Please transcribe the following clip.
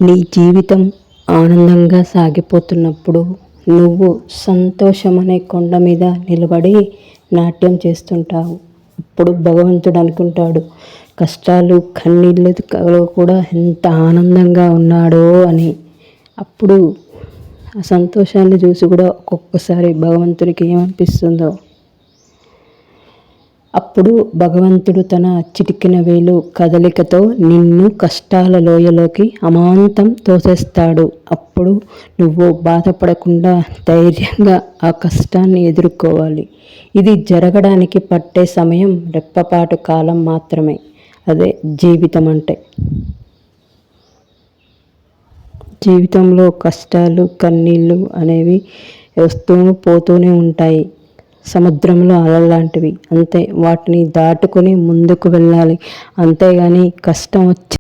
నీ జీవితం ఆనందంగా సాగిపోతున్నప్పుడు నువ్వు సంతోషం అనే కొండ మీద నిలబడి నాట్యం చేస్తుంటావు. అప్పుడు భగవంతుడు అనుకుంటాడు, కష్టాలు కన్నీళ్ళు కూడా ఎంత ఆనందంగా ఉన్నాడో అని. అప్పుడు ఆ సంతోషాన్ని చూసి కూడా ఒక్కొక్కసారి భగవంతుడికి ఏమనిపిస్తుందో. అప్పుడు భగవంతుడు తన చిటికెన వేలు కదలికతో నిన్ను కష్టాల లోయలోకి అమాంతం తోసేస్తాడు. అప్పుడు నువ్వు బాధపడకుండా ధైర్యంగా ఆ కష్టాన్ని ఎదుర్కోవాలి. ఇది జరగడానికి పట్టే సమయం రెప్పపాటు కాలం మాత్రమే. అదే జీవితం అంటే. జీవితంలో కష్టాలు కన్నీళ్ళు అనేవి వస్తూ పోతూనే ఉంటాయి. సముద్రంలో అలలాంటివి అంతే. వాటిని దాటుకొని ముందుకు వెళ్ళాలి. అంతేగాని కష్టం వచ్చి